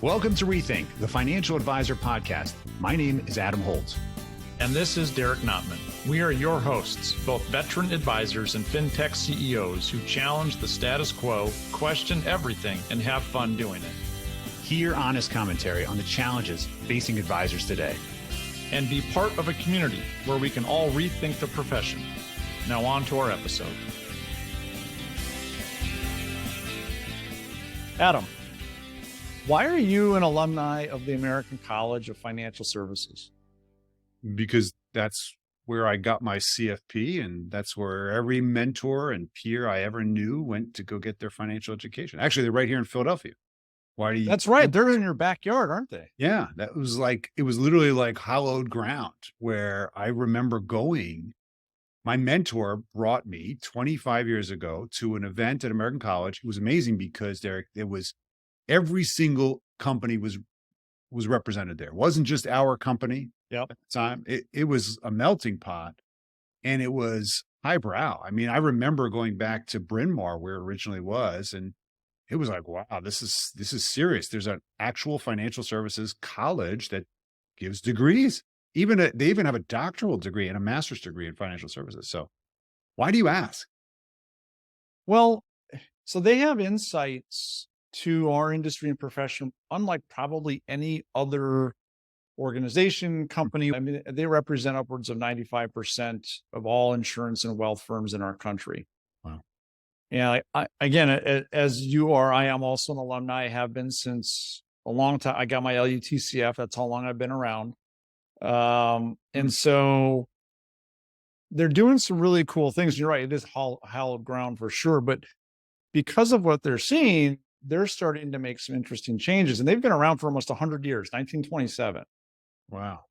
Welcome to Rethink, the Financial Advisor Podcast. My name is Adam Holtz. And this is Derek Notman. We are your hosts, both veteran advisors and fintech CEOs who challenge the status quo, question everything, and have fun doing it. Hear honest commentary on the challenges facing advisors today. And be part of a community where we can all rethink the profession. Now on to our episode. Adam, why are you an alumni of the American College of Financial Services? Because that's where I got my CFP, and that's where every mentor and peer I ever knew went to go get their financial education. Actually, they're right here in Philadelphia. Why do you? That's right. They're in your backyard, aren't they? Yeah, that was like, it was literally like hallowed ground where I remember going. My mentor brought me 25 years ago to an event at American College. It was amazing because there it was every single company was represented there. It wasn't just our company. Yep. At the time. It was a melting pot, and it was highbrow. I mean, I remember going back to Bryn Mawr where it originally was, and it was like, wow, this is serious. There's an actual financial services college that gives degrees. They even have a doctoral degree and a master's degree in financial services. So why do you ask? Well, so they have insights to our industry and profession, unlike probably any other organization, company. I mean, they represent upwards of 95% of all insurance and wealth firms in our country. Wow. And again, as you are, I am also an alumni. I have been since a long time. I got my LUTCF. That's how long I've been around. And so they're doing some really cool things. You're right. It is hallowed ground for sure. But because of what they're seeing, they're starting to make some interesting changes. And they've been around for almost 100 years, 1927. Wow.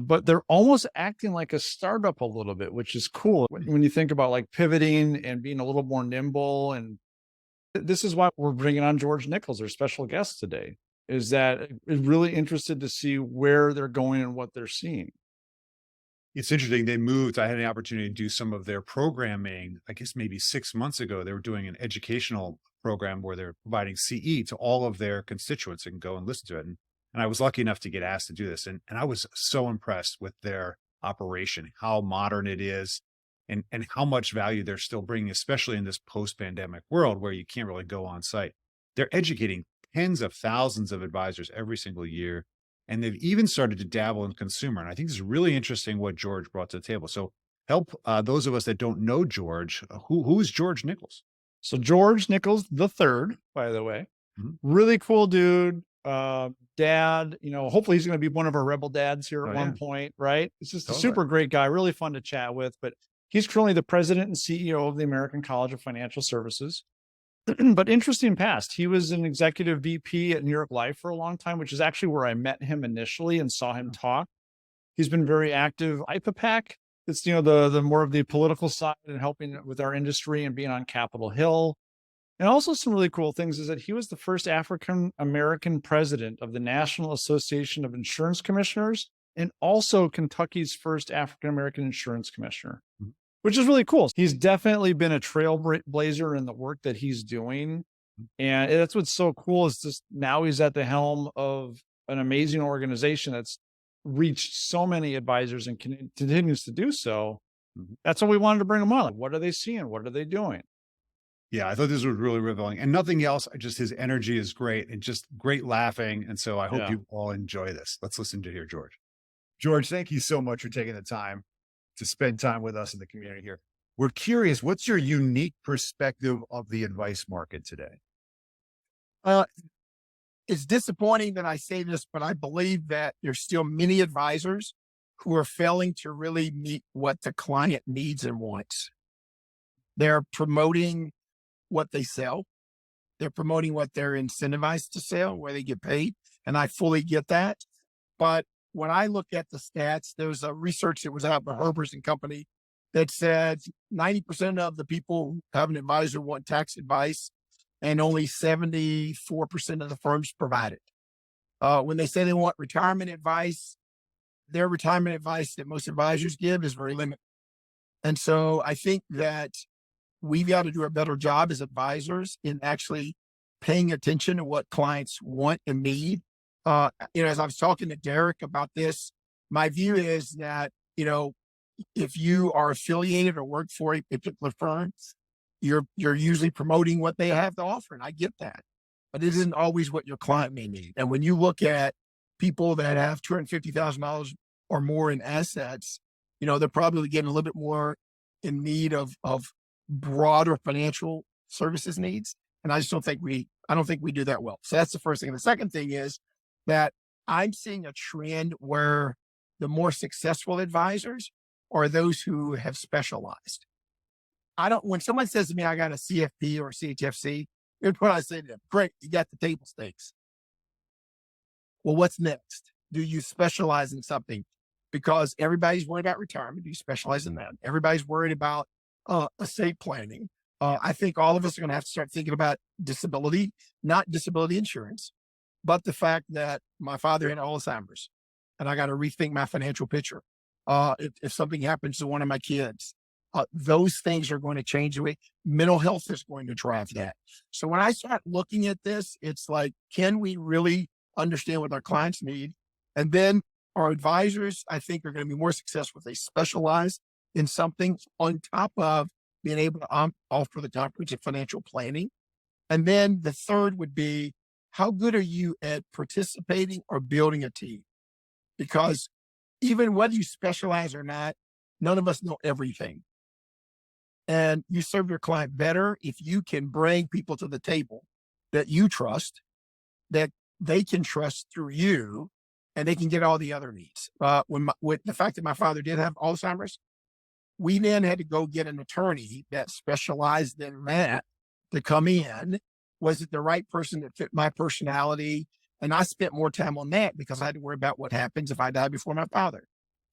But they're almost acting like a startup a little bit, which is cool. When you think about like pivoting and being a little more nimble. And this is why we're bringing on George Nichols, our special guest today, is that is really interested to see where they're going and what they're seeing. It's interesting. They moved. I had an opportunity to do some of their programming. I guess maybe 6 months ago, they were doing an educational program where they're providing CE to all of their constituents and go and listen to it. And I was lucky enough to get asked to do this. And I was so impressed with their operation, how modern it is, and how much value they're still bringing, especially in this post-pandemic world where you can't really go on site. They're educating tens of thousands of advisors every single year. And they've even started to dabble in consumer. And I think this is really interesting what George brought to the table. So help those of us that don't know George, who is George Nichols? So George Nichols III, by the way, really cool dude. Dad, hopefully he's going to be one of our rebel dads here at one point, right? It's just a super great guy, really fun to chat with, but he's currently the president and CEO of the American College of Financial Services. But interesting past. He was an executive VP at New York Life for a long time, which is actually where I met him initially and saw him talk. He's been very active. IPAPAC, it's, the more of the political side and helping with our industry and being on Capitol Hill. And also some really cool things is that he was the first African-American president of the National Association of Insurance Commissioners and also Kentucky's first African-American insurance commissioner, which is really cool. He's definitely been a trailblazer in the work that he's doing. And that's what's so cool is just now he's at the helm of an amazing organization that's reached so many advisors and continues to do so. That's why we wanted to bring him on. Like, what are they seeing? What are they doing? Yeah, I thought this was really revealing and nothing else. Just his energy is great and just great laughing. And so I hope you all enjoy this. Let's listen to hear George. George, thank you so much for taking the time to spend time with us in the community here. We're curious, what's your unique perspective of the advice market today? It's disappointing that I say this, but I believe that there's still many advisors who are failing to really meet what the client needs and wants. They're promoting what they sell. They're promoting what they're incentivized to sell, where they get paid. And I fully get that. But when I look at the stats, there's a research that was out by Herbers and Company that said 90% of the people who have an advisor want tax advice, and only 74% of the firms provide it. When they say they want retirement advice, their retirement advice that most advisors give is very limited. And so I think that we've got to do a better job as advisors in actually paying attention to what clients want and need. As I was talking to Derek about this, my view is that, if you are affiliated or work for a particular firm, you're usually promoting what they have to offer. And I get that, but it isn't always what your client may need. And when you look at people that have $250,000 or more in assets, they're probably getting a little bit more in need of broader financial services needs. And I don't think we do that well. So that's the first thing. And the second thing is that I'm seeing a trend where the more successful advisors are those who have specialized. When someone says to me, I got a CFP or a CHFC, here's what I say to them: great, you got the table stakes. Well, what's next? Do you specialize in something? Because everybody's worried about retirement. Do you specialize in that? Everybody's worried about estate planning. I think all of us are going to have to start thinking about disability, not disability insurance, but the fact that my father had Alzheimer's and I got to rethink my financial picture. If something happens to one of my kids, those things are going to change the way mental health is going to drive that. So when I start looking at this, it's like, can we really understand what our clients need? And then our advisors, I think, are going to be more successful if they specialize in something on top of being able to offer the comprehensive financial planning. And then the third would be, how good are you at participating or building a team? Because even whether you specialize or not, none of us know everything. And you serve your client better if you can bring people to the table that you trust, that they can trust through you, and they can get all the other needs. With the fact that my father did have Alzheimer's, we then had to go get an attorney that specialized in that to come in. Was it the right person that fit my personality? And I spent more time on that because I had to worry about what happens if I die before my father.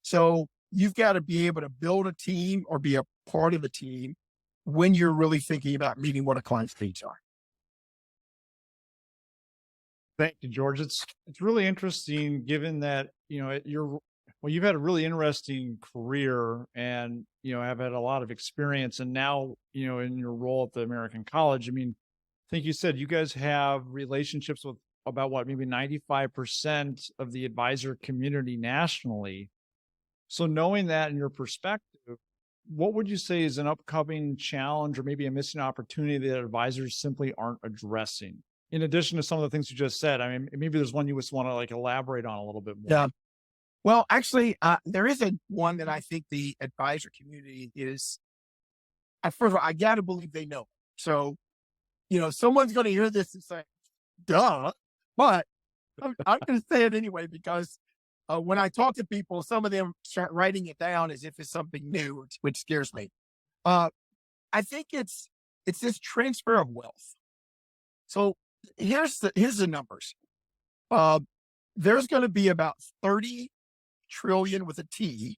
So you've got to be able to build a team or be a part of a team when you're really thinking about meeting what a client's needs are. Thank you, George. It's really interesting given that, you've had a really interesting career and, have had a lot of experience. And now, in your role at the American College, I think you said you guys have relationships with about maybe 95% of the advisor community nationally. So knowing that in your perspective, what would you say is an upcoming challenge or maybe a missing opportunity that advisors simply aren't addressing? In addition to some of the things you just said, maybe there's one you just want to elaborate on a little bit more. Yeah. Well, actually, there is one that I think the advisor community is, first of all, I got to believe they know. So, someone's going to hear this and say, duh, but I'm going to say it anyway, because when I talk to people, some of them start writing it down as if it's something new, which scares me. I think it's this transfer of wealth. So here's the numbers. There's going to be about 30 trillion with a T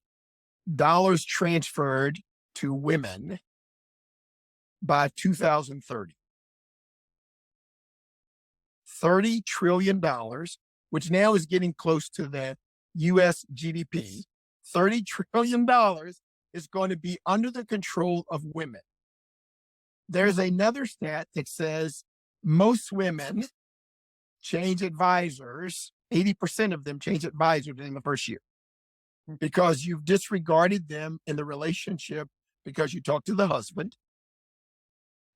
dollars transferred to women by 2030. $30 trillion, which now is getting close to the US GDP. $30 trillion is going to be under the control of women. There's another stat that says most women change advisors, 80% of them change advisors in the first year because you've disregarded them in the relationship because you talked to the husband,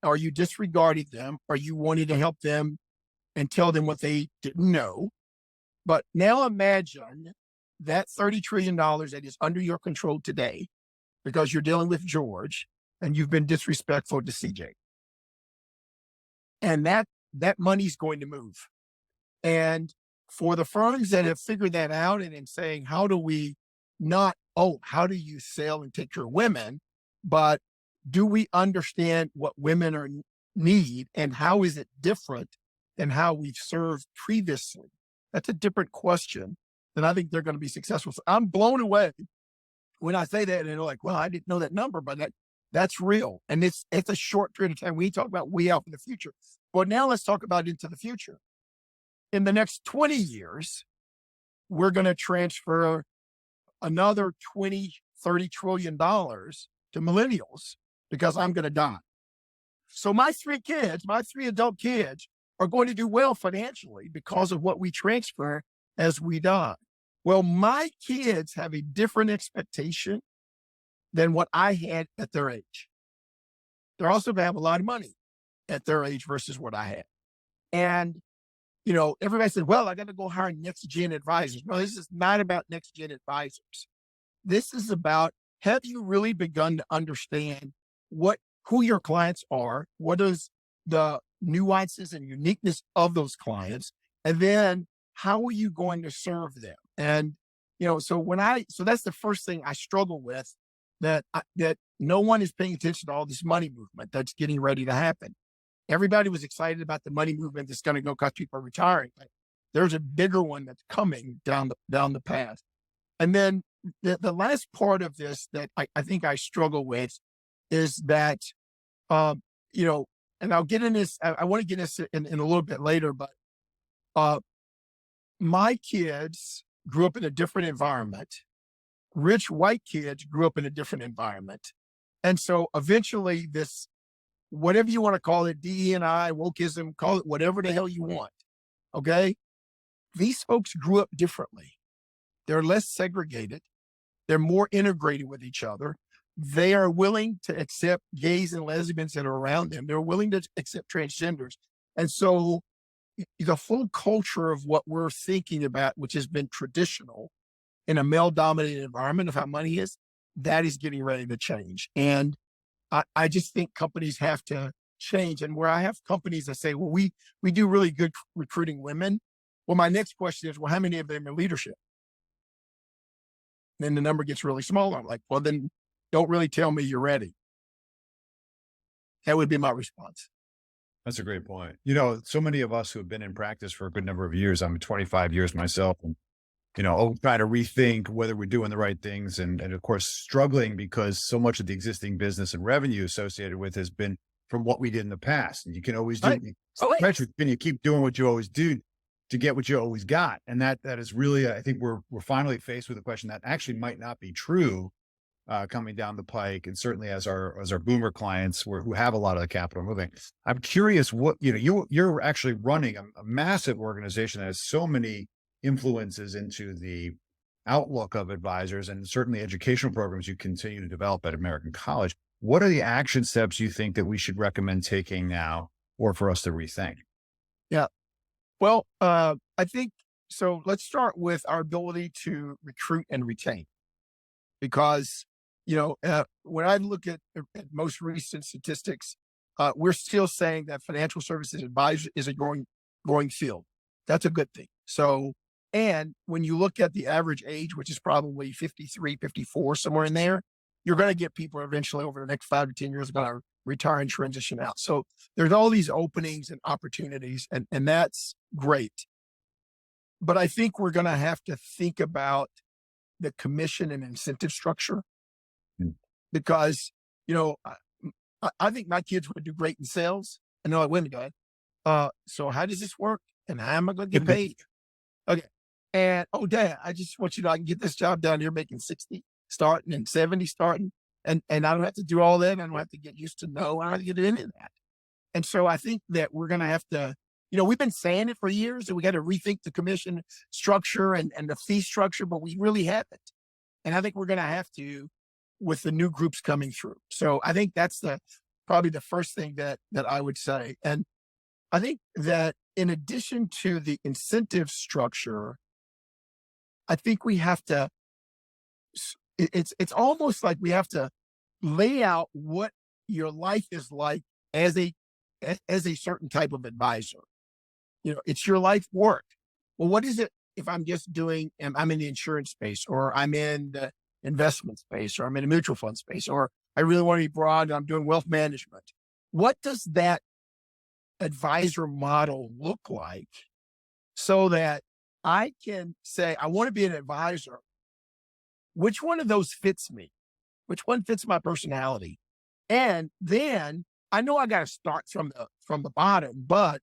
or you disregarded them, or you wanted to help them and tell them what they didn't know. But now imagine that $30 trillion that is under your control today because you're dealing with George and you've been disrespectful to CJ. And that money's going to move. And for the firms that have figured that out and in saying, how do you sell and take care of women, but do we understand what women need and how is it different than how we've served previously? That's a different question. Then I think they're going to be successful. So I'm blown away when I say that, and they're like, well, I didn't know that number, but that's real. And it's a short period of time. We talk about way out in the future. Well, now let's talk about into the future. In the next 20 years, we're going to transfer another $20, $30 trillion to millennials because I'm going to die. So my three adult kids are going to do well financially because of what we transfer as we die. Well, my kids have a different expectation than what I had at their age. They're also going to have a lot of money at their age versus what I had. And, everybody said, well, I got to go hire next gen advisors. No, this is not about next gen advisors. This is about, have you really begun to understand who your clients are? What is the nuances and uniqueness of those clients? And then how are you going to serve them? And, so that's the first thing I struggle with, that no one is paying attention to all this money movement that's getting ready to happen. Everybody was excited about the money movement that's going to go because people are retiring, but there's a bigger one that's coming down the path. And then the last part of this that I think I struggle with is that, and I'll get in this, I want to get this in a little bit later, but my kids grew up in a different environment. Rich white kids grew up in a different environment. And so eventually this, whatever you want to call it, DE&I, wokeism, call it whatever the hell you want. Okay. These folks grew up differently. They're less segregated. They're more integrated with each other. They are willing to accept gays and lesbians that are around them. They're willing to accept transgenders. And so the whole culture of what we're thinking about, which has been traditional in a male-dominated environment of how money is, that is getting ready to change. And I just think companies have to change. And where I have companies that say, well, we do really good recruiting women. Well, my next question is, well, how many of them in leadership? Then the number gets really small. I'm like, well, then don't really tell me you're ready. That would be my response. That's a great point. So many of us who have been in practice for a good number of years, I'm 25 years myself, and, trying to rethink whether we're doing the right things. And of course, struggling because so much of the existing business and revenue associated with has been from what we did in the past. And you can always do, and you keep doing what you always do to get what you always got. And that is really, I think we're finally faced with a question that actually might not be true coming down the pike. And certainly as our boomer clients who have a lot of the capital moving. I'm curious what, you're actually running a massive organization that has so many influences into the outlook of advisors and certainly educational programs you continue to develop at American College. What are the action steps you think that we should recommend taking now or for us to rethink? Yeah. Well, I think, so let's start with our ability to recruit and retain, because, when I look at most recent statistics, we're still saying that financial services advisor is a growing field. That's a good thing. So, and when you look at the average age, which is probably 53, 54, somewhere in there, you're going to get people eventually over the next 5 to 10 years going to retire and transition out. So there's all these openings and opportunities, and that's great. But I think we're going to have to think about the commission and incentive structure, because, I think my kids would do great in sales, and they're like, wait a minute, Dad. So how does this work? And how am I going to get paid? Okay. And, oh, Dad, I just want you to know I can get this job done here making 60 starting and 70 starting. And I don't have to do all that. I don't have to get used to I don't have to get into that. And so I think that we're going to have to, we've been saying it for years that we got to rethink the commission structure and the fee structure, but we really haven't. And I think we're going to have to with the new groups coming through. So I think that's probably the first thing that I would say. And I think that in addition to the incentive structure, I think we have to, it's almost like we have to lay out what your life is like as a certain type of advisor. It's your life work. Well, what is it if I'm just I'm in the insurance space, or I'm in the investment space, or I'm in a mutual fund space, or I really want to be broad and I'm doing wealth management? What does that advisor model look like so that I can say, I want to be an advisor? Which one of those fits me? Which one fits my personality? And then I know I got to start from the bottom, but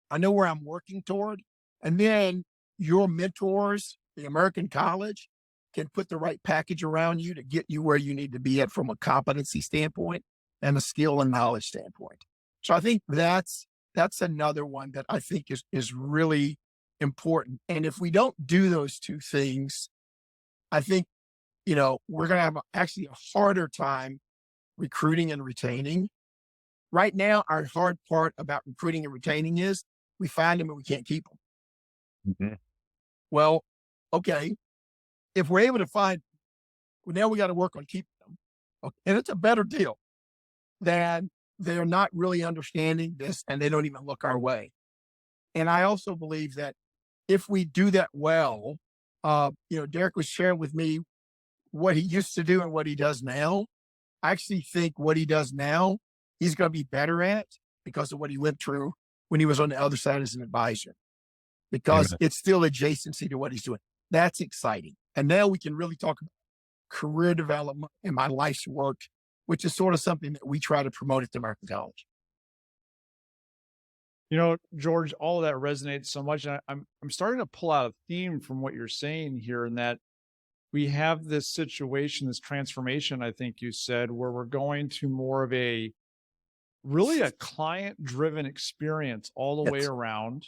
I know where I'm working toward. And then your mentors, the American College, can put the right package around you to get you where you need to be at from a competency standpoint and a skill and knowledge standpoint. So I think that's that's another one that I think is really important. And if we don't do those two things, I think, we're going to have actually a harder time recruiting and retaining. Right now, our hard part about recruiting and retaining is we find them and we can't keep them. Mm-hmm. Well, okay. If we're able to find, well, now we got to work on keeping them. Okay. And it's a better deal than they're not really understanding this and they don't even look our way. And I also believe that if we do that well, Derek was sharing with me what he used to do and what he does now. I actually think what he does now, he's going to be better at because of what he went through when he was on the other side as an advisor, because it's still adjacency to what he's doing. That's exciting. And now we can really talk about career development and my life's work, which is sort of something that we try to promote at the American College. George, all of that resonates so much. And I'm starting to pull out a theme from what you're saying here, in that we have this situation, this transformation, I think you said, where we're going to more of a client-driven experience all the way around.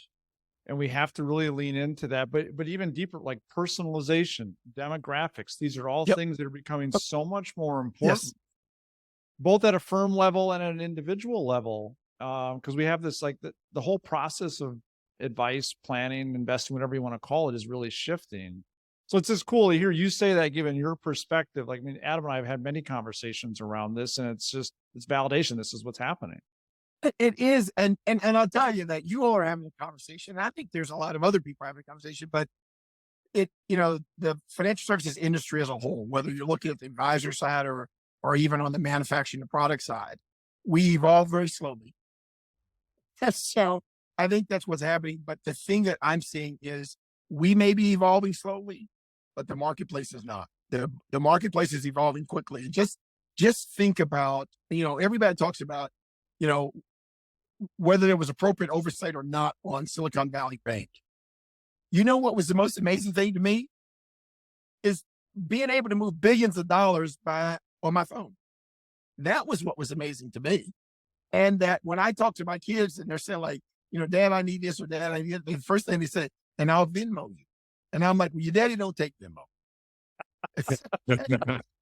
And we have to really lean into that, but even deeper, like personalization, demographics. These are all things that are becoming so much more important, both at a firm level and at an individual level. Because we have this, like the whole process of advice, planning, investing, whatever you want to call it, is really shifting. So it's just cool to hear you say that, given your perspective. Like, Adam and I have had many conversations around this, and it's validation. This is what's happening. It is. And I'll tell you that you all are having a conversation. I think there's a lot of other people having a conversation, but the financial services industry as a whole, whether you're looking at the advisor side or even on the manufacturing and product side, we evolve very slowly. So I think that's what's happening. But the thing that I'm seeing is we may be evolving slowly, but the marketplace is not. The marketplace is evolving quickly. Just think about, everybody talks about, whether there was appropriate oversight or not on Silicon Valley Bank. What was the most amazing thing to me is being able to move billions of dollars on my phone. That was what was amazing to me. And that when I talk to my kids and they're saying like, Dad, I need this, or Dad, I need it, the first thing they say, and I'll Venmo you. And I'm like, well, your daddy don't take Venmo.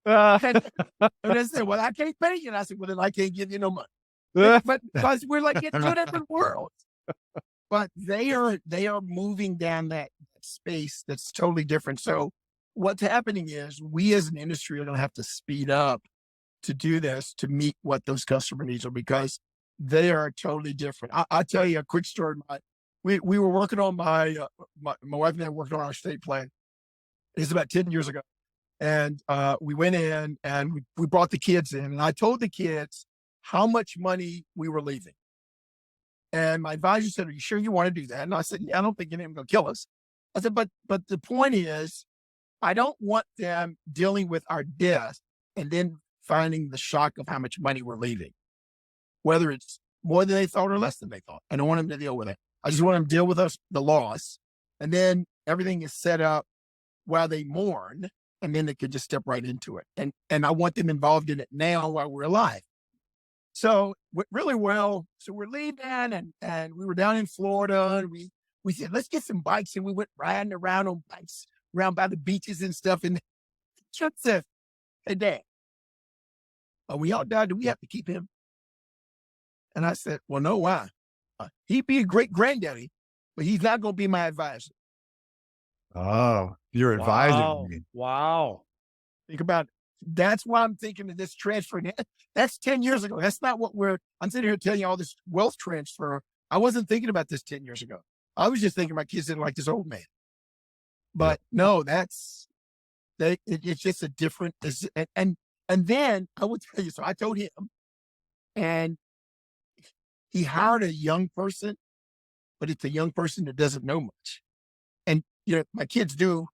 And they said, well, I can't pay you. And I said, well, then I can't give you no money. But because we're like in two different worlds. But they are moving down that space that's totally different. So what's happening is we as an industry are going to have to speed up to do this, to meet what those customer needs are, because they are totally different. I'll tell you a quick story. We were working on my wife and I worked on our estate plan. It's about 10 years ago. And we went in and we brought the kids in, and I told the kids how much money we were leaving. And my advisor said, are you sure you want to do that? And I said, yeah, I don't think anything's going to kill us. I said, but the point is, I don't want them dealing with our death and then finding the shock of how much money we're leaving, whether it's more than they thought or less than they thought. I don't want them to deal with it. I just want them to deal with the loss. And then everything is set up while they mourn, and then they could just step right into it. And I want them involved in it now while we're alive. So really well. So we're leaving, and we were down in Florida, and we said, let's get some bikes. And we went riding around on bikes around by the beaches and stuff. And Chuck said, hey, Dad, are we all done? Do we have to keep him? And I said, well, no, why? He'd be a great granddaddy, but he's not going to be my advisor. Oh, your advisor. Wow. Think about it. That's why I'm thinking of this transfer. That's 10 years ago. That's not what I'm sitting here telling you all this wealth transfer. I wasn't thinking about this 10 years ago. I was just thinking my kids didn't like this old man. But no, it's just a different, and then I would tell you, so I told him, and he hired a young person, but it's a young person that doesn't know much. And, my kids do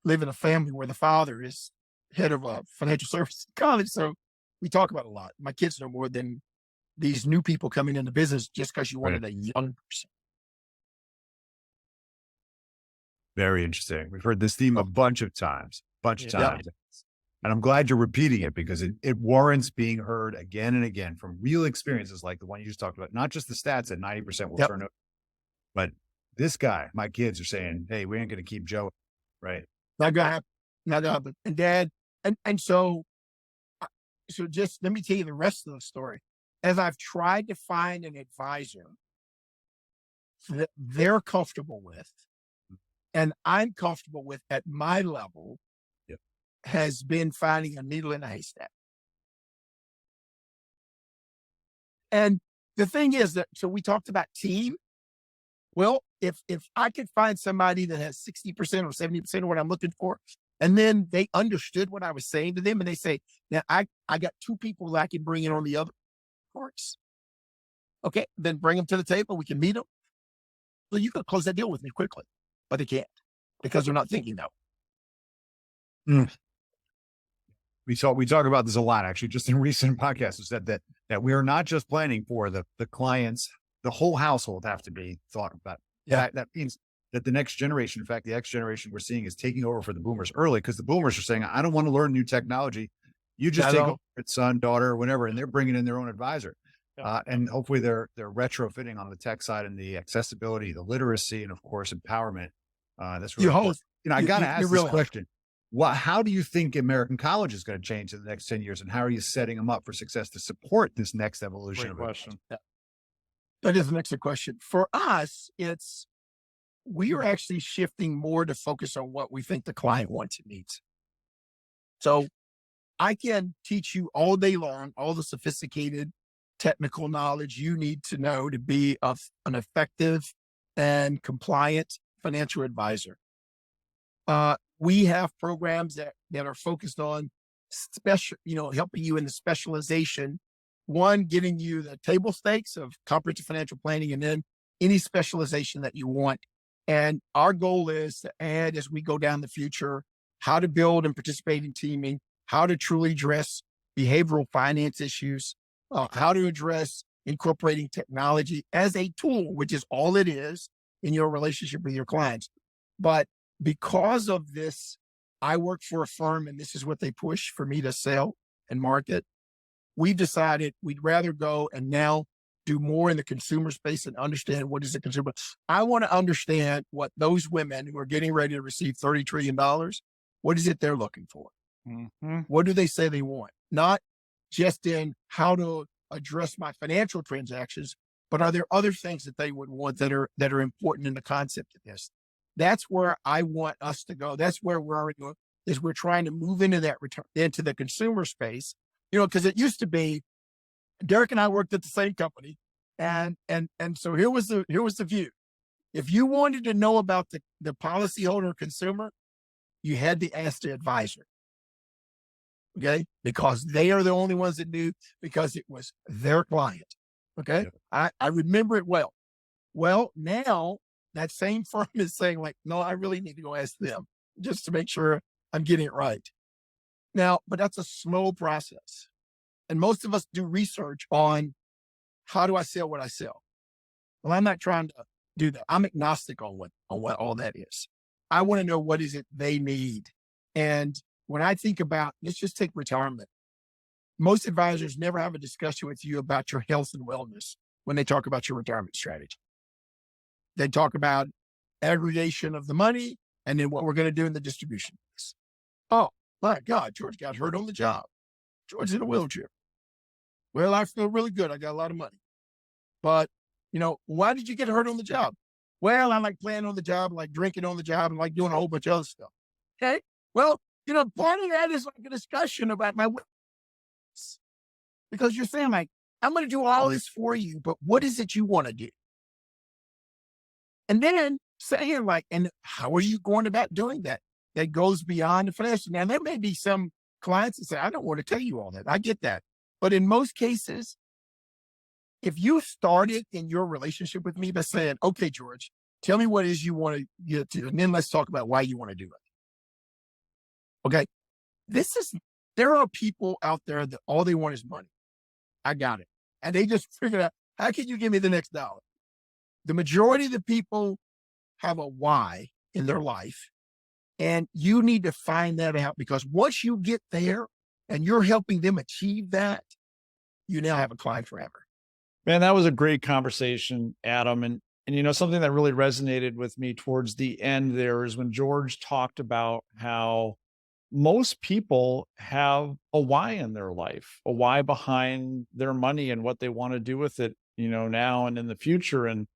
live in a family where the father is head of a financial services college. So we talk about it a lot. My kids know more than these new people coming into business just because you wanted a young person. Very interesting. We've heard this theme a bunch of times. And I'm glad you're repeating it because it warrants being heard again and again from real experiences like the one you just talked about, not just the stats that 90% will turn over, but this guy, my kids are saying, hey, we ain't going to keep Joe. Right. Not gonna happen. Not gonna happen. And Dad, so just let me tell you the rest of the story. As I've tried to find an advisor that they're comfortable with, and I'm comfortable with at my level, has been finding a needle in a haystack. And the thing is that, so we talked about team. Well, if I could find somebody that has 60% or 70% of what I'm looking for, and then they understood what I was saying to them, and they say, now I got 2 people that I can bring in on the other parts. Okay, then bring them to the table. We can meet them. Well, you could close that deal with me quickly, but they can't because they're not thinking that. We talk about this a lot, actually, just in recent podcasts. We said that we are not just planning for the clients, the whole household have to be thought about. Yeah. That means that the next generation, in fact, the X generation we're seeing is taking over for the boomers early because the boomers are saying, I don't want to learn new technology. You just take over your son, daughter, or whatever, and they're bringing in their own advisor. And hopefully they're retrofitting on the tech side and the accessibility, the literacy, and of course, empowerment. That's really cool. I got to ask this question. How do you think American college is going to change in the next 10 years? And how are you setting them up for success to support this next evolution? Great question. That is an excellent question. For us, we are actually shifting more to focus on what we think the client wants and needs. So I can teach you all day long, all the sophisticated technical knowledge you need to know to be an effective and compliant financial advisor. We have programs that are focused on helping you in the specialization. One, getting you the table stakes of comprehensive financial planning, and then any specialization that you want. And our goal is to add, as we go down the future, how to build and participate in teaming, how to truly address behavioral finance issues, how to address incorporating technology as a tool, which is all it is in your relationship with your clients. But because of this, I work for a firm and this is what they push for me to sell and market. We've decided we'd rather go and now do more in the consumer space and understand what is the consumer. I want to understand what those women who are getting ready to receive $30 trillion, what is it they're looking for? Mm-hmm. What do they say they want? Not just in how to address my financial transactions, but are there other things that they would want that are important in the concept of this? That's where I want us to go. That's where we're trying to move into into the consumer space, because it used to be Derek and I worked at the same company. And so here was the view. If you wanted to know about the policyholder consumer, you had to ask the advisor. Okay. Because they are the only ones that knew, because it was their client. Okay. Yeah. I remember it well. Well, now that same firm is saying no, I really need to go ask them just to make sure I'm getting it right. Now, but that's a slow process. And most of us do research on how do I sell what I sell? Well, I'm not trying to do that. I'm agnostic on what all that is. I want to know what is it they need. And when I think about, let's just take retirement. Most advisors never have a discussion with you about your health and wellness when they talk about your retirement strategy. They talk about aggregation of the money and then what we're going to do in the distribution. Oh, my God, George got hurt on the job. George's in a wheelchair. Well, I feel really good. I got a lot of money. But, why did you get hurt on the job? Well, I like playing on the job, like drinking on the job, and like doing a whole bunch of other stuff. Okay. Well, part of that is like a discussion about my wellness. Because you're saying I'm going to do all this for you, but what is it you want to do? And then saying and how are you going about doing that? That goes beyond the financial. Now, there may be some clients that say, I don't want to tell you all that. I get that. But in most cases, if you started in your relationship with me by saying, okay, George, tell me what it is you want to get to, and then let's talk about why you want to do it. Okay. There are people out there that all they want is money. I got it. And they just figured out, how can you give me the next dollar? The majority of the people have a why in their life. And you need to find that out, because once you get there and you're helping them achieve that, you now have a client forever. Man, that was a great conversation, Adam. And something that really resonated with me towards the end there is when George talked about how most people have a why in their life, a why behind their money and what they want to do with it, now and in the future. And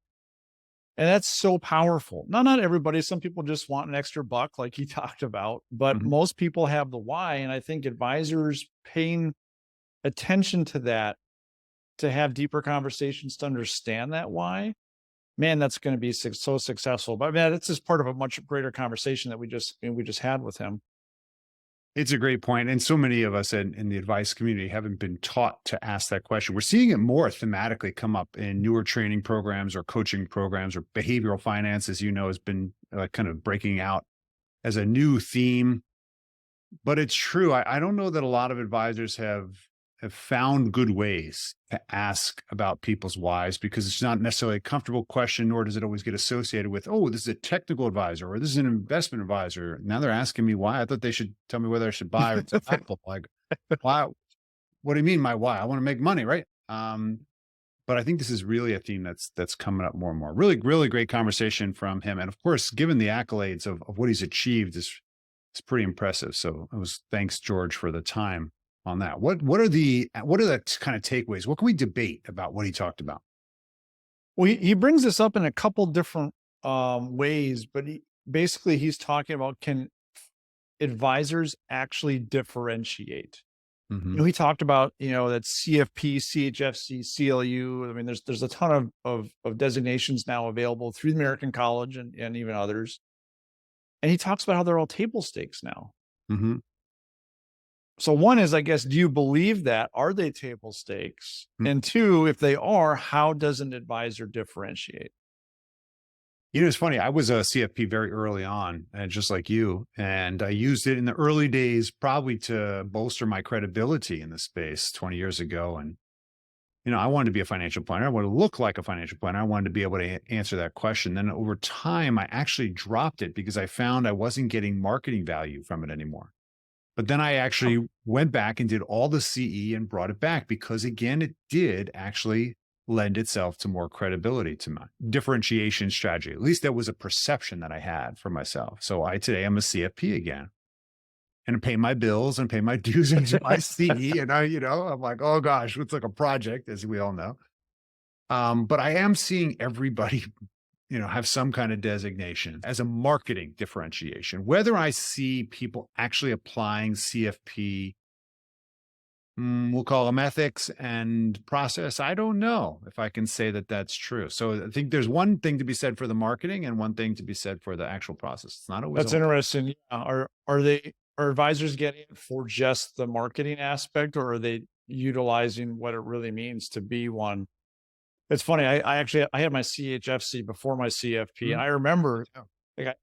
that's so powerful. Not everybody. Some people just want an extra buck, like he talked about, but most people have the why. And I think advisors paying attention to that, to have deeper conversations, to understand that why, man, that's going to be so successful. But man, it's just part of a much greater conversation that we just had with him. It's a great point. And so many of us in the advice community haven't been taught to ask that question. We're seeing it more thematically come up in newer training programs or coaching programs, or behavioral finance, as has been kind of breaking out as a new theme. But it's true. I don't know that a lot of advisors have found good ways to ask about people's whys, because it's not necessarily a comfortable question, nor does it always get associated with, oh, this is a technical advisor or this is an investment advisor. Now they're asking me why. I thought they should tell me whether I should buy or sell. Like, why? What do you mean my why? I want to make money, right? But I think this is really a theme that's coming up more and more. Really, really great conversation from him. And of course, given the accolades of what he's achieved, it's pretty impressive. So thanks, George, for the time on that. What are the kind of takeaways? What can we debate about what he talked about? Well, he brings this up in a couple different ways, but he's talking about, can advisors actually differentiate? He talked about, that CFP, CHFC, CLU. I mean, there's a ton of designations now available through the American College and even others. And he talks about how they're all table stakes now. So one is, I guess, do you believe that? Are they table stakes? And two, if they are, how does an advisor differentiate? It's funny. I was a CFP very early on, and just like you, and I used it in the early days, probably to bolster my credibility in the space 20 years ago. And, I wanted to be a financial planner. I wanted to look like a financial planner. I wanted to be able to answer that question. Then over time, I actually dropped it because I found I wasn't getting marketing value from it anymore. But then I actually went back and did all the CE and brought it back, because again, it did actually lend itself to more credibility to my differentiation strategy. At least that was a perception that I had for myself. So today I'm a CFP again, and I pay my bills and pay my dues into my CE. And I'm like, oh gosh, it's like a project, as we all know. But I am seeing everybody have some kind of designation as a marketing differentiation. Whether I see people actually applying CFP, we'll call them ethics and process, I don't know if I can say that that's true. So I think there's one thing to be said for the marketing and one thing to be said for the actual process. It's not always. That's interesting. Are advisors getting it for just the marketing aspect, or are they utilizing what it really means to be one? It's funny. I had my CHFC before my CFP. And I remember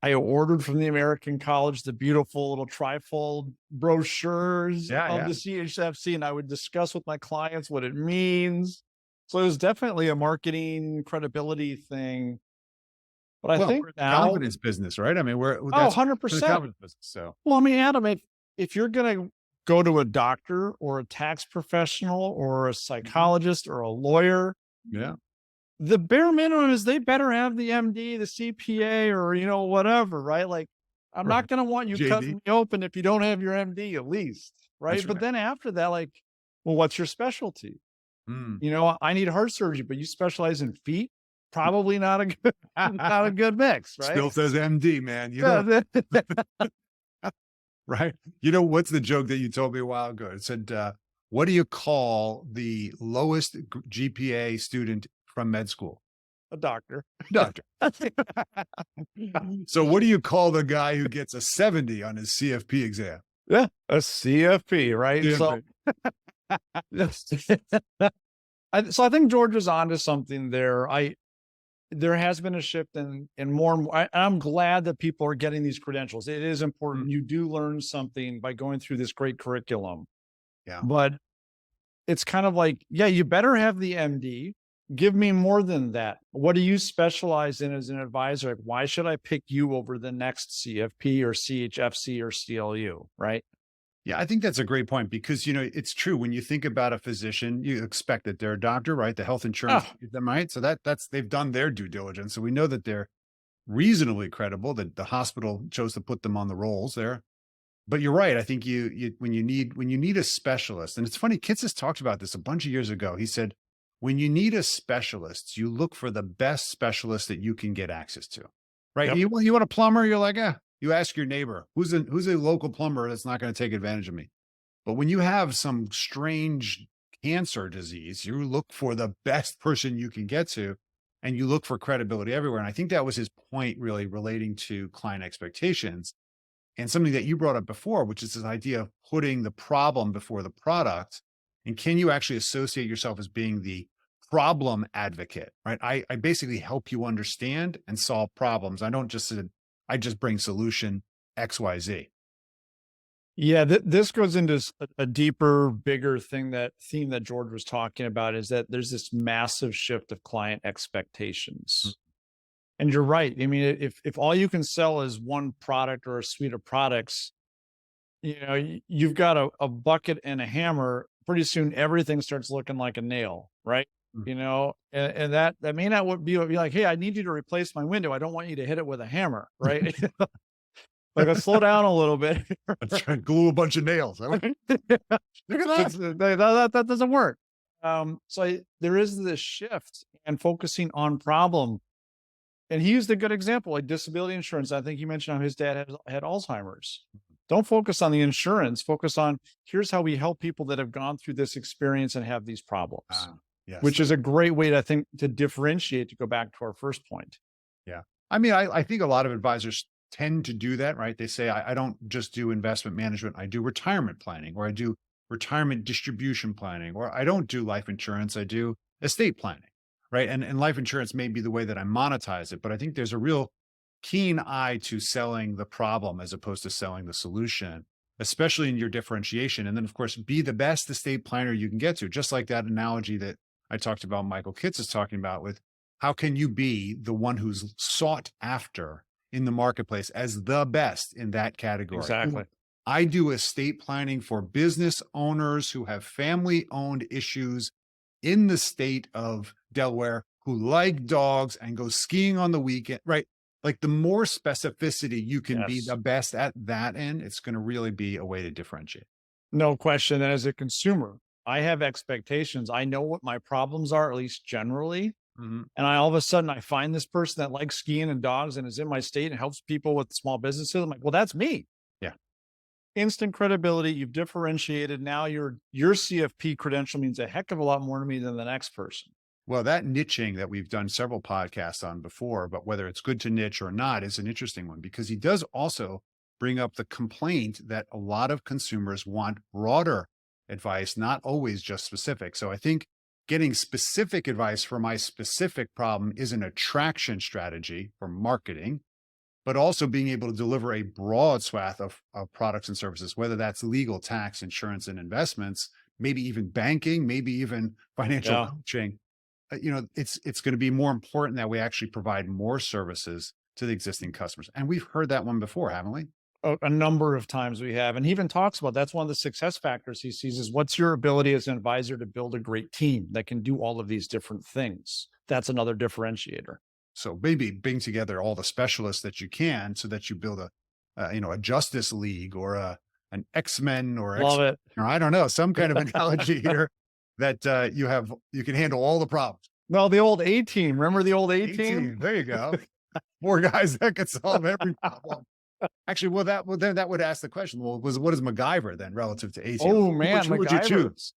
I ordered from the American College the beautiful little trifold brochures of the CHFC, and I would discuss with my clients what it means. So it was definitely a marketing credibility thing. But I think now, confidence business, right? I mean, 100%. Confidence business. So, well, I mean, Adam, if you're going to go to a doctor or a tax professional or a psychologist or a lawyer, the bare minimum is they better have the MD, the CPA, or, whatever, right? Like, I'm not going to want you cutting me open if you don't have your MD at least. Right. But then after that, like, well, what's your specialty? I need heart surgery, but you specialize in feet. Probably not a good mix, right? Still says MD, man. Right. What's the joke that you told me a while ago? It said, what do you call the lowest GPA student from med school? A doctor. So what do you call the guy who gets a 70 on his CFP exam? Yeah, a CFP, right? CFP. So I think George is onto something there. There has been a shift in more and more. I'm glad that people are getting these credentials. It is important. You do learn something by going through this great curriculum. Yeah. But it's kind of like, you better have the MD, give me more than that. What do you specialize in as an advisor? Like, why should I pick you over the next CFP or CHFC or CLU, right? Yeah, I think that's a great point because, it's true. When you think about a physician, you expect that they're a doctor, right? The health insurance, them, right? So they've done their due diligence. So we know that they're reasonably credible, that the hospital chose to put them on the rolls there. But you're right. I think when you need a specialist, and it's funny, Kitts has talked about this a bunch of years ago. He said, when you need a specialist, you look for the best specialist that you can get access to, right? Yep. You want a plumber, you're like, you ask your neighbor, who's a local plumber that's not going to take advantage of me. But when you have some strange cancer disease, you look for the best person you can get to, and you look for credibility everywhere. And I think that was his point, really relating to client expectations. And something that you brought up before, which is this idea of putting the problem before the product. And can you actually associate yourself as being the problem advocate, right? I basically help you understand and solve problems. I just bring solution XYZ. Yeah, this goes into a deeper, bigger theme that George was talking about, is that there's this massive shift of client expectations. Mm-hmm. And you're right. I mean, if all you can sell is one product or a suite of products, you've got a bucket and a hammer. Pretty soon, everything starts looking like a nail, right? Mm-hmm. And that may not be like, hey, I need you to replace my window. I don't want you to hit it with a hammer, right? Like, slow down a little bit. Let's try and glue a bunch of nails. Look at that. That doesn't work. So there is this shift and focusing on problem. And he used a good example, like disability insurance. I think he mentioned how his dad had Alzheimer's. Don't focus on the insurance. Focus on, here's how we help people that have gone through this experience and have these problems. Yes. Which is a great way to differentiate, to go back to our first point. Yeah. I mean, I think a lot of advisors tend to do that, right? They say, I don't just do investment management. I do retirement planning, or I do retirement distribution planning, or I don't do life insurance. I do estate planning. Right. And life insurance may be the way that I monetize it, but I think there's a real keen eye to selling the problem as opposed to selling the solution, especially in your differentiation. And then, of course, be the best estate planner you can get to, just like that analogy that I talked about, Michael Kitts is talking about, with how can you be the one who's sought after in the marketplace as the best in that category. Exactly. I do estate planning for business owners who have family-owned issues in the state of Delaware, who like dogs and go skiing on the weekend, right? Like, the more specificity you can be the best at that end, it's going to really be a way to differentiate. No question. And as a consumer, I have expectations. I know what my problems are, at least generally. Mm-hmm. And all of a sudden I find this person that likes skiing and dogs and is in my state and helps people with small businesses. I'm like, well, that's me. Yeah. Instant credibility. You've differentiated. Now your CFP credential means a heck of a lot more to me than the next person. Well, that niching that we've done several podcasts on before, but whether it's good to niche or not, is an interesting one, because he does also bring up the complaint that a lot of consumers want broader advice, not always just specific. So I think getting specific advice for my specific problem is an attraction strategy for marketing, but also being able to deliver a broad swath of products and services, whether that's legal, tax, insurance, and investments, maybe even banking, maybe even financial coaching. It's going to be more important that we actually provide more services to the existing customers. And we've heard that one before, haven't we? A number of times we have. And he even talks about, that's one of the success factors he sees, is what's your ability as an advisor to build a great team that can do all of these different things. That's another differentiator. So maybe bring together all the specialists that you can, so that you build a Justice League or an X-Men or I don't know, some kind of analogy here that you can handle all the problems. Well, the old A-team. Remember the old A-team? There you go. 4 guys that could solve every problem. Actually, that would ask the question, well, what is MacGyver then relative to A-team? Oh man, Which would you choose?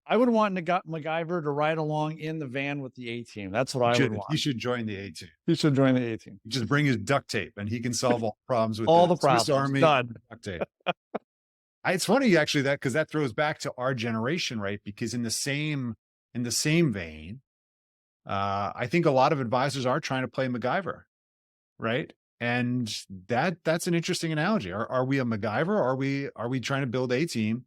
I would want MacGyver to ride along in the van with the A-team. That's what I would want. He should join the A-team. He should join the A-team. Just bring his duct tape and he can solve all problems with all the the problems. Swiss Army Done. Duct tape. It's funny actually because that throws back to our generation, right? Because in the same vein, I think a lot of advisors are trying to play MacGyver, right? And that's an interesting analogy. Are we a MacGyver? Or are we trying to build a team,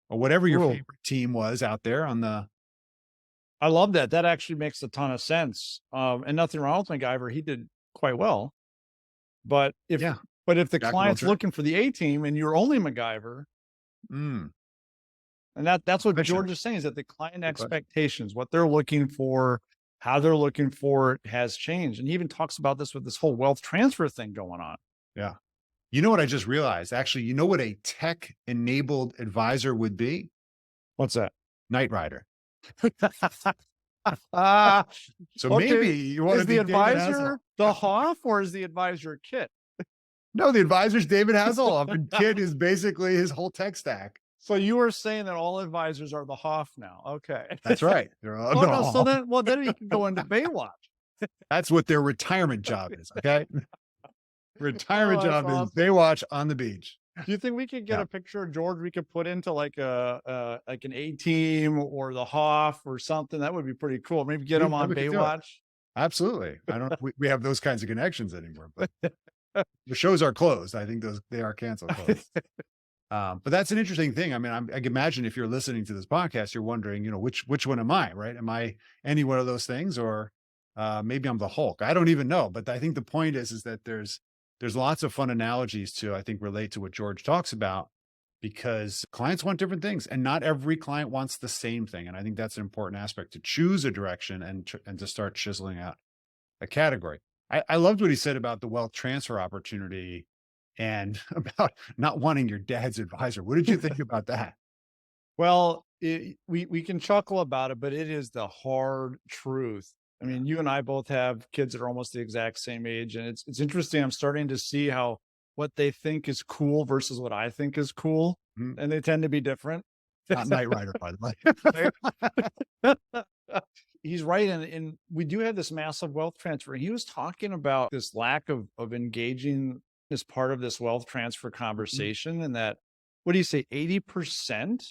or whatever your favorite team was out there on the I love that. That actually makes a ton of sense. And nothing wrong with MacGyver. He did quite well. But if the client's looking for the A team and you're only MacGyver, and that's what George is saying, is that the client expectations, what they're looking for, how they're looking for it has changed. And he even talks about this with this whole wealth transfer thing going on. Yeah. You know what I just realized? Actually, you know what a tech-enabled advisor would be? What's that? Knight Rider. So okay. maybe you want to be the advisor the Hoff, or is the advisor Kit? No, the advisor's David Hasselhoff, and Kit is basically his whole tech stack. So you were saying that all advisors are the Hoff now. Okay. That's right. They're all, so then you can go into Baywatch. That's what their retirement job is. Okay. Retirement job awesome. is Baywatch on the beach. Do you think we could get a picture of George we could put into like an A team or the Hoff or something? That would be pretty cool. Maybe get him on Baywatch. Absolutely. I don't know if we have those kinds of connections anymore, but the shows are closed. I think they are canceled. But that's an interesting thing. I mean, I can imagine if you're listening to this podcast, you're wondering, which one am I, right? Am I any one of those things, or maybe I'm the Hulk? I don't even know. But I think the point is that there's lots of fun analogies to, I think, relate to what George talks about, because clients want different things and not every client wants the same thing. And I think that's an important aspect, to choose a direction and to start chiseling out a category. I loved what he said about the wealth transfer opportunity and about not wanting your dad's advisor. What did you think about that? Well, we can chuckle about it, but it is the hard truth. I mean, you and I both have kids that are almost the exact same age. And it's interesting. I'm starting to see how what they think is cool versus what I think is cool. Mm-hmm. And they tend to be different. Not Knight Rider, by the way. He's right. And we do have this massive wealth transfer. He was talking about this lack of engaging as part of this wealth transfer conversation. Mm-hmm. And that, what do you say, 80%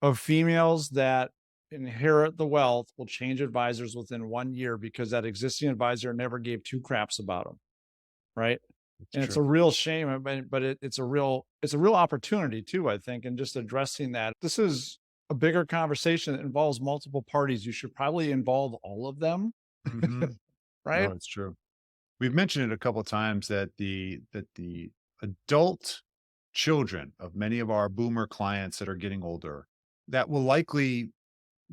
of females that inherit the wealth will change advisors within 1 year because that existing advisor never gave two craps about them. Right. And it's a real shame, but it's a real opportunity too, I think. And just addressing that, this is a bigger conversation that involves multiple parties. You should probably involve all of them. Mm-hmm. Right. No, it's true. We've mentioned it a couple of times that the adult children of many of our boomer clients that are getting older, that will likely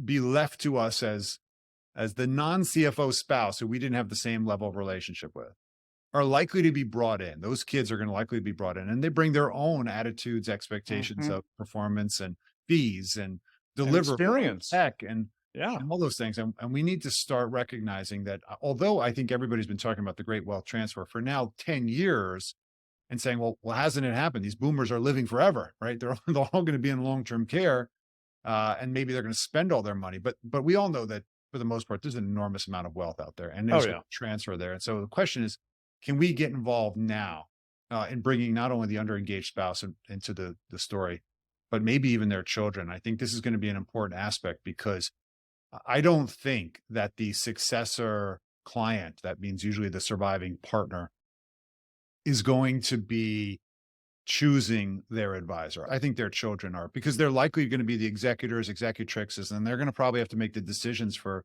be left to us as the non-CFO spouse who we didn't have the same level of relationship with, are likely to be brought in. Those kids are going to likely be brought in, and they bring their own attitudes, expectations of performance and fees and deliver experience, tech and all those things. And we need to start recognizing that, although I think everybody's been talking about the great wealth transfer for now 10 years and saying, well, hasn't it happened? These boomers are living forever, right? They're all going to be in long-term care. And maybe they're going to spend all their money, but we all know that for the most part, there's an enormous amount of wealth out there, and there's a transfer there. And so the question is, can we get involved now in bringing not only the underengaged spouse into the story, but maybe even their children? I think this is going to be an important aspect, because I don't think that the successor client, that means usually the surviving partner, is going to be choosing their advisor. I think their children are, because they're likely going to be the executors, executrixes, and they're going to probably have to make the decisions for,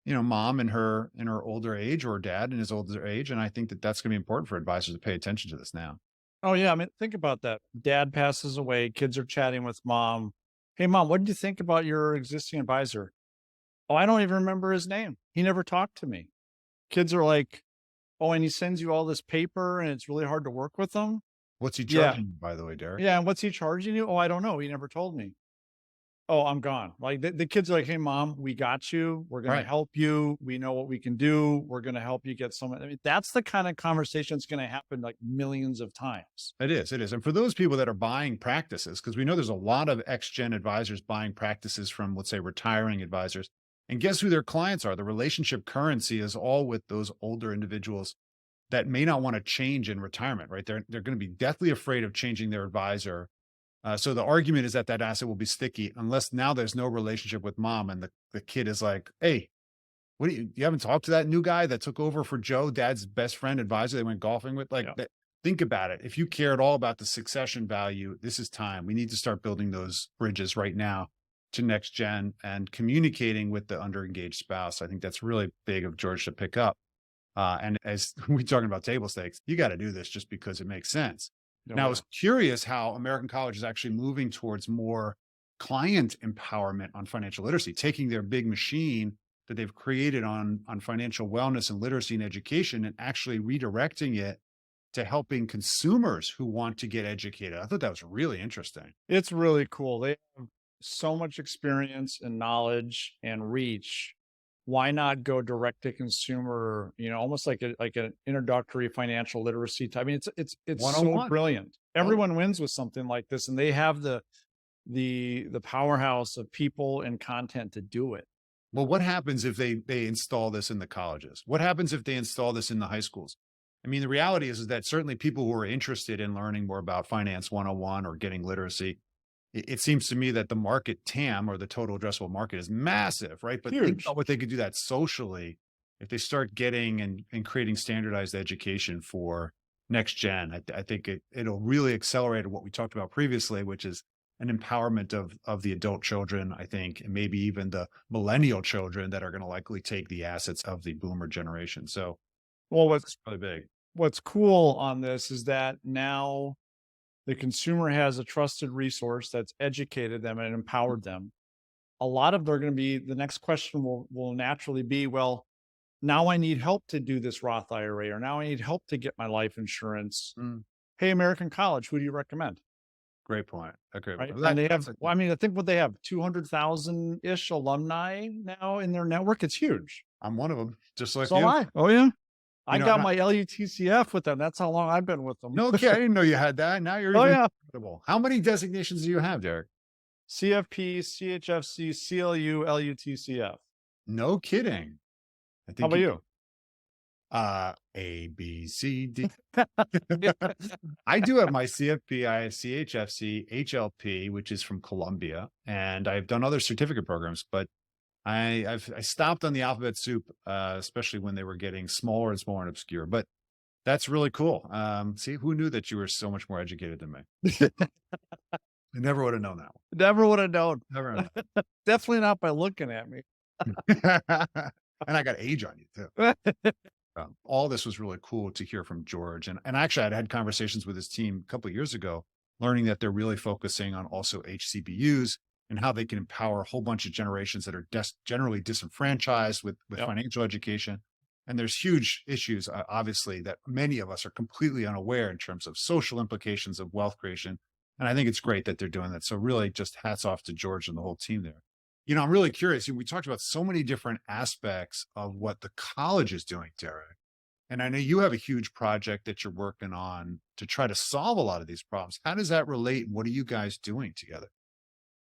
mom in her older age, or dad in his older age. And I think that that's going to be important for advisors to pay attention to this now. Oh yeah. I mean, think about that. Dad passes away. Kids are chatting with mom. Hey mom, what did you think about your existing advisor? Oh, I don't even remember his name. He never talked to me. Kids are like, oh, and he sends you all this paper and it's really hard to work with them. What's he charging you, by the way, Derek? Yeah. And what's he charging you? Oh, I don't know. He never told me. Oh, I'm gone. Like the kids are like, hey mom, we got you. We're going to help you. We know what we can do. We're going to help you get someone. I mean, that's the kind of conversation that's going to happen like millions of times. It is. And for those people that are buying practices, because we know there's a lot of ex-gen advisors buying practices from, let's say, retiring advisors. And guess who their clients are? The relationship currency is all with those older individuals that may not want to change in retirement, right? They're going to be deathly afraid of changing their advisor. So the argument is that asset will be sticky unless now there's no relationship with mom, and the kid is like, hey, what you haven't talked to that new guy that took over for Joe, dad's best friend advisor they went golfing with? Think about it. If you care at all about the succession value, this is time. We need to start building those bridges right now to next gen and communicating with the underengaged spouse. I think that's really big of George to pick up. And as we're talking about table stakes, you got to do this just because it makes sense. Now, I was curious how American College is actually moving towards more client empowerment on financial literacy, taking their big machine that they've created on financial wellness and literacy and education and actually redirecting it to helping consumers who want to get educated. I thought that was really interesting. It's really cool. They have so much experience and knowledge and reach. Why not go direct to consumer, almost like an introductory financial literacy type. I mean, it's so brilliant. Everyone wins with something like this, and they have the powerhouse of people and content to do it. Well, what happens if they install this in the colleges? What happens if they install this in the high schools? I mean, the reality is that certainly people who are interested in learning more about Finance 101 or getting literacy, it seems to me that the market TAM, or the total addressable market, is massive, right? But think about what they could do that socially if they start getting and creating standardized education for next gen. I think it'll really accelerate what we talked about previously, which is an empowerment of the adult children, I think, and maybe even the millennial children that are going to likely take the assets of the boomer generation. So, well, what's really big. What's cool on this is that now the consumer has a trusted resource that's educated them and empowered them. A lot of the next question will naturally be, well, now I need help to do this Roth IRA, or now I need help to get my life insurance. Hey, American College, who do you recommend? Great point. Okay. Right? And they have, I think what they have, 200,000-ish alumni now in their network. It's huge. I'm one of them, just like you. Oh, yeah. I got my LUTCF with them. That's how long I've been with them. No, okay. I didn't know you had that. Now you're incredible. How many designations do you have, Derek? CFP, CHFC, CLU, LUTCF. No kidding. How about you? A, B, C, D. I do have my CFP, I have CHFC, HLP, which is from Columbia, and I've done other certificate programs, but I stopped on the alphabet soup, especially when they were getting smaller and smaller and obscure. But that's really cool. See, who knew that you were so much more educated than me? I never would have known that. Never would have known. Never known. Definitely not by looking at me. And I got age on you too. All this was really cool to hear from George. And actually, I'd had conversations with his team a couple of years ago, learning that they're really focusing on also HCBUs and how they can empower a whole bunch of generations that are generally disenfranchised with financial education. And there's huge issues, obviously, that many of us are completely unaware in terms of social implications of wealth creation. And I think it's great that they're doing that. So really just hats off to George and the whole team there. I'm really curious. We talked about so many different aspects of what the college is doing, Derek. And I know you have a huge project that you're working on to try to solve a lot of these problems. How does that relate? And what are you guys doing together?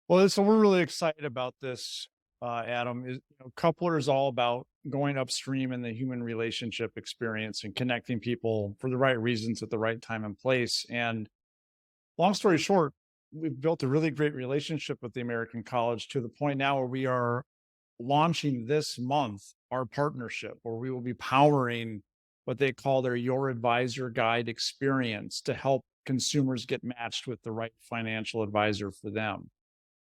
Well, so we're really excited about this, Adam. Couplr is all about going upstream in the human relationship experience and connecting people for the right reasons at the right time and place. And long story short, we've built a really great relationship with the American College to the point now where we are launching this month our partnership, where we will be powering what they call their Your Advisor Guide experience to help consumers get matched with the right financial advisor for them.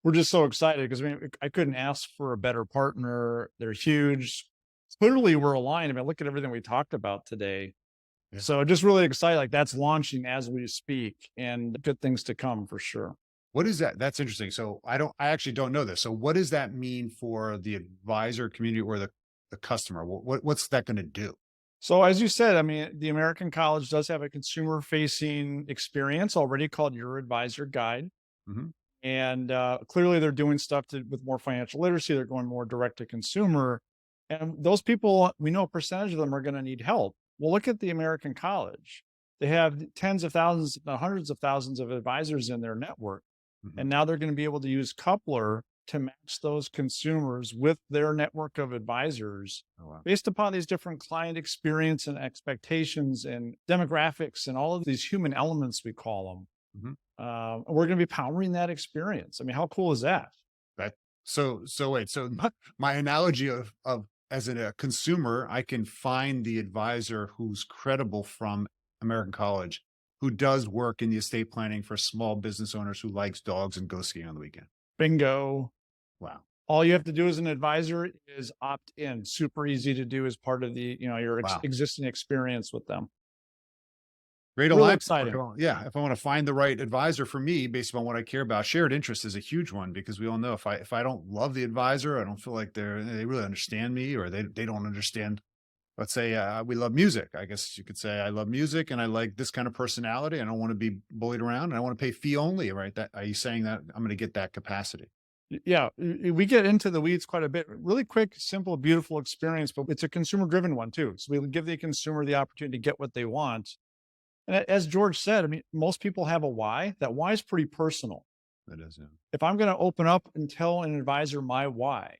We're just so excited because I couldn't ask for a better partner. They're huge. Clearly, we're aligned. I mean, look at everything we talked about today. Yeah. So just really excited. Like, that's launching as we speak, and good things to come for sure. What is that? That's interesting. So I actually don't know this. So what does that mean for the advisor community or the customer? What's that going to do? So as you said, I mean, the American College does have a consumer facing experience already called Your Advisor Guide. Mm-hmm. And clearly they're doing stuff with more financial literacy. They're going more direct to consumer. And those people, we know a percentage of them are going to need help. Well, look at the American College. They have tens of thousands, if not hundreds of thousands of advisors in their network. Mm-hmm. And now they're going to be able to use Couplr to match those consumers with their network of advisors based upon these different client experience and expectations and demographics and all of these human elements, we call them. Mm-hmm. We're going to be powering that experience. I mean, how cool is that? So my analogy of as a consumer, I can find the advisor who's credible from American College, who does work in the estate planning for small business owners who likes dogs and goes skiing on the weekend. Bingo. Wow. All you have to do as an advisor is opt in. Super easy to do as part of the, your existing experience with them. Great Really alignment. exciting. Yeah. If I want to find the right advisor for me based upon what I care about, shared interest is a huge one, because we all know if I don't love the advisor, I don't feel like they really understand me, or they don't understand. Let's say we love music. I guess you could say I love music and I like this kind of personality. I don't want to be bullied around, and I want to pay fee only, right? Are you saying that I'm going to get that capacity? Yeah, we get into the weeds quite a bit. Really quick, simple, beautiful experience, but it's a consumer driven one too. So we give the consumer the opportunity to get what they want. And as George said, I mean, most people have a why. That why is pretty personal. That is, yeah. If I'm going to open up and tell an advisor my why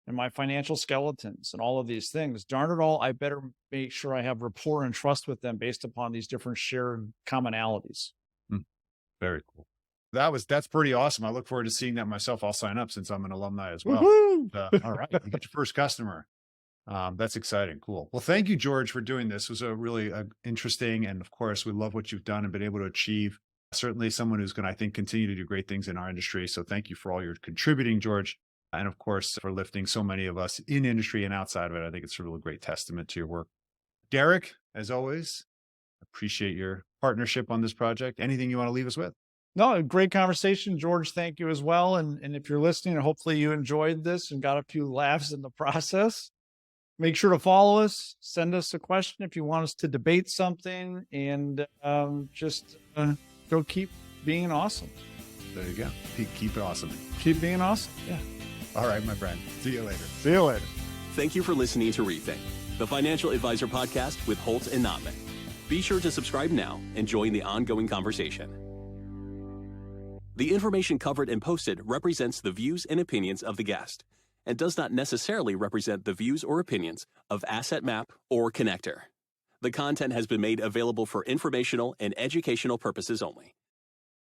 and my financial skeletons and all of these things, darn it all, I better make sure I have rapport and trust with them based upon these different shared commonalities. Very cool. That's pretty awesome. I look forward to seeing that myself. I'll sign up since I'm an alumni as well. All right. You get your first customer. That's exciting. Cool. Well, thank you, George, for doing this. It was a really interesting, and of course, we love what you've done and been able to achieve. Certainly someone who's going to, I think, continue to do great things in our industry. So thank you for all your contributing, George. And of course, for lifting so many of us in industry and outside of it. I think it's a really great testament to your work. Derek, as always, appreciate your partnership on this project. Anything you want to leave us with? No, great conversation, George. Thank you as well. And if you're listening, hopefully you enjoyed this and got a few laughs in the process. Make sure to follow us. Send us a question if you want us to debate something, and just go keep being awesome. There you go. Keep it awesome. Keep being awesome. Yeah. All right, my friend. See you later. See you later. Thank you for listening to Rethink, the Financial Advisor Podcast with Holt and themThe. Be sure to subscribe now and join the ongoing conversation. The information covered and posted represents the views and opinions of the guest and does not necessarily represent the views or opinions of AssetMap or Connector. The content has been made available for informational and educational purposes only